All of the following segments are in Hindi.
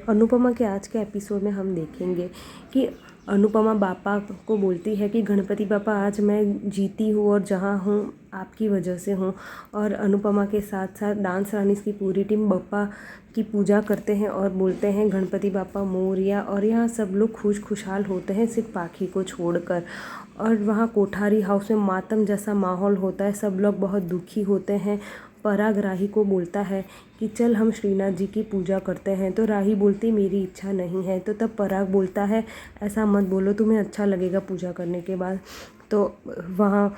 अनुपमा के आज के एपिसोड में हम देखेंगे कि अनुपमा बापा को बोलती है कि गणपति बापा आज मैं जीती हूँ और जहाँ हूँ आपकी वजह से हूँ। और अनुपमा के साथ साथ डांस रानीज़ की पूरी टीम बापा की पूजा करते हैं और बोलते हैं गणपति बापा मोरया। और यहाँ सब लोग खुशहाल होते हैं सिर्फ पाखी को छोड़कर। और वहाँ कोठारी हाउस में मातम जैसा माहौल होता है, सब लोग बहुत दुखी होते हैं। पराग राही को बोलता है कि चल हम श्रीनाथ जी की पूजा करते हैं, तो राही बोलती मेरी इच्छा नहीं है। तो तब पराग बोलता है ऐसा मत बोलो, तुम्हें अच्छा लगेगा पूजा करने के बाद। तो वहाँ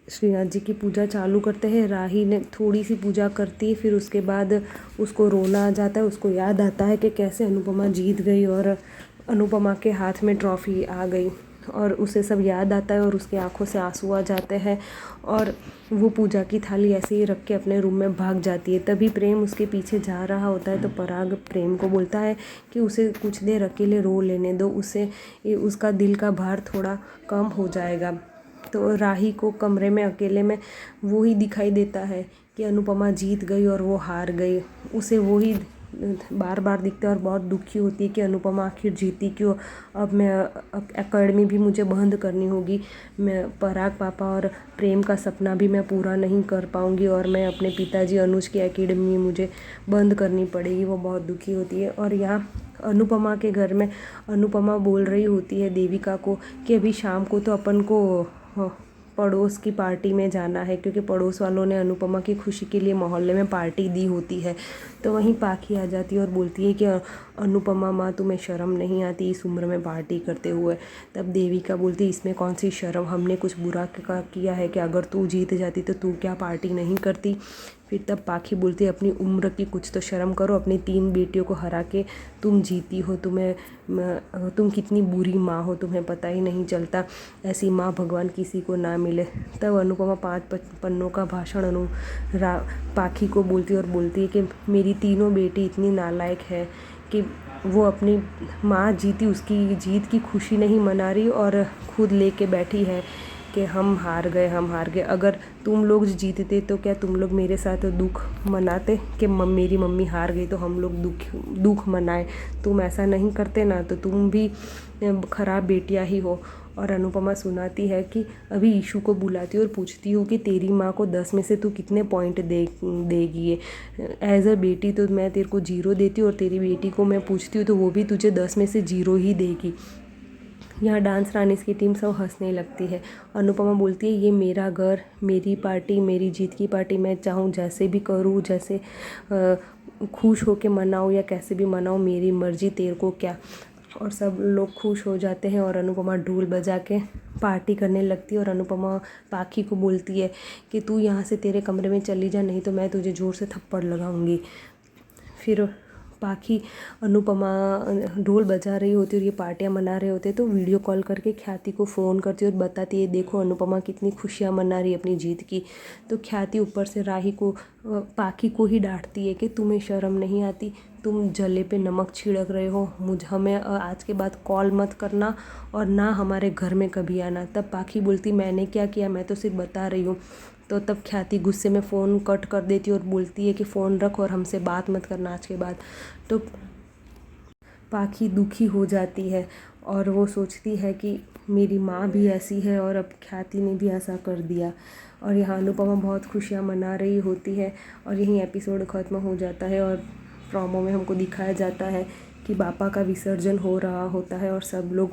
श्रीनाथ जी की पूजा चालू करते हैं। राही ने थोड़ी सी पूजा करती है, फिर उसके बाद उसको रोना आ जाता है। उसको याद आता है कि कैसे अनुपमा जीत गई और अनुपमा के हाथ में ट्रॉफ़ी आ गई, और उसे सब याद आता है और उसकी आंखों से आंसू आ जाते हैं। और वो पूजा की थाली ऐसे ही रख के अपने रूम में भाग जाती है। तभी प्रेम उसके पीछे जा रहा होता है, तो पराग प्रेम को बोलता है कि उसे कुछ देर अकेले रो लेने दो, उसे उसका दिल का भार थोड़ा कम हो जाएगा। तो राही को कमरे में अकेले में वो ही दिखाई देता है कि अनुपमा जीत गई और वो हार गई। उसे वो ही बार बार दिखता है और बहुत दुखी होती है कि अनुपमा आखिर जीती क्यों। अब मैं एकेडमी भी मुझे बंद करनी होगी, मैं पराग पापा और प्रेम का सपना भी मैं पूरा नहीं कर पाऊँगी, और मैं अपने पिताजी अनुज की एकेडमी मुझे बंद करनी पड़ेगी। वो बहुत दुखी होती है। और यहाँ अनुपमा के घर में अनुपमा बोल रही होती है देविका को कि अभी शाम को तो अपन को पड़ोस की पार्टी में जाना है, क्योंकि पड़ोस वालों ने अनुपमा की खुशी के लिए मोहल्ले में पार्टी दी होती है। तो वहीं पाखी आ जाती है और बोलती है कि अनुपमा माँ तुम्हें शर्म नहीं आती इस उम्र में पार्टी करते हुए। तब देविका बोलती इसमें कौन सी शर्म, हमने कुछ बुरा किया है कि अगर तू जीत जाती तो तू क्या पार्टी नहीं करती। फिर तब पाखी बोलती है अपनी उम्र की कुछ तो शर्म करो, अपनी 3 बेटियों को हरा के तुम जीती हो, तुम कितनी बुरी माँ हो, तुम्हें पता ही नहीं चलता। ऐसी माँ भगवान किसी को ना मिले। तब अनुपमा 5 पन्नों का भाषण पाखी को बोलती है और बोलती है कि मेरी तीनों बेटी इतनी नालायक है कि वो अपनी माँ जीती उसकी जीत की खुशी नहीं मना रही और खुद लेके बैठी है कि हम हार गए। अगर तुम लोग जीतते तो क्या तुम लोग मेरे साथ दुख मनाते कि मेरी मम्मी हार गई तो हम लोग दुख मनाए। तुम ऐसा नहीं करते ना, तो तुम भी खराब बेटियां ही हो। और अनुपमा सुनाती है कि अभी ईशू को बुलाती हूँ और पूछती हूँ कि तेरी माँ को 10 में से तू कितने पॉइंट देगी। एज अ बेटी तो मैं तेरे को 0 देती हूँ, और तेरी बेटी को मैं पूछती हूँ तो वो भी तुझे 10 में से 0 ही देगी। यहाँ डांस रानीज़ की टीम सब हंसने लगती है। अनुपमा बोलती है ये मेरा घर, मेरी पार्टी, मेरी जीत की पार्टी, मैं चाहूँ जैसे भी करूँ, जैसे खुश होके मनाऊँ या कैसे भी मनाऊँ, मेरी मर्ज़ी, तेरे को क्या। और सब लोग खुश हो जाते हैं और अनुपमा ढोल बजा के पार्टी करने लगती है। और अनुपमा पाखी को बोलती है कि तू यहाँ से तेरे कमरे में चली जा, नहीं तो मैं तुझे ज़ोर से थप्पड़ लगाऊंगी। फिर पाखी अनुपमा ढोल बजा रही होती है और ये पार्टियाँ मना रहे होते हैं, तो वीडियो कॉल करके ख्याति को फ़ोन करती है और बताती है देखो अनुपमा कितनी खुशियाँ मना रही है अपनी जीत की। तो ख्याति ऊपर से राही को पाखी को ही डांटती है कि तुम्हें शर्म नहीं आती, तुम जले पे नमक छिड़क रहे हो, हमें आज के बाद कॉल मत करना और ना हमारे घर में कभी आना। तब पाखी बोलती मैंने क्या किया, मैं तो सिर्फ बता रही हूँ। तो तब ख्याति गुस्से में फ़ोन कट कर देती है और बोलती है कि फ़ोन रख और हमसे बात मत करना आज के बाद। तो पाखी दुखी हो जाती है और वो सोचती है कि मेरी माँ भी ऐसी है और अब ख्याति ने भी ऐसा कर दिया। और यहाँ अनुपमा बहुत खुशियाँ मना रही होती है और यहीं एपिसोड ख़त्म हो जाता है। और प्रोमो में हमको दिखाया जाता है कि बापा का विसर्जन हो रहा होता है और सब लोग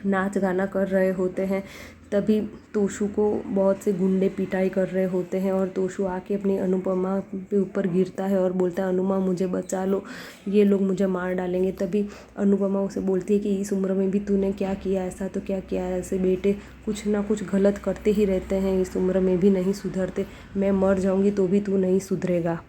नाच गाना कर रहे होते हैं। तभी तोशु को बहुत से गुंडे पिटाई कर रहे होते हैं और तोशु आके अपनी अनुपमा पे ऊपर गिरता है और बोलता है अनुमा मुझे बचा लो, ये लोग मुझे मार डालेंगे। तभी अनुपमा उसे बोलती है कि इस उम्र में भी तूने क्या किया, ऐसा तो क्या किया है, ऐसे बेटे कुछ ना कुछ गलत करते ही रहते हैं, इस उम्र में भी नहीं सुधरते, मैं मर जाऊँगी तो भी तू नहीं सुधरेगा।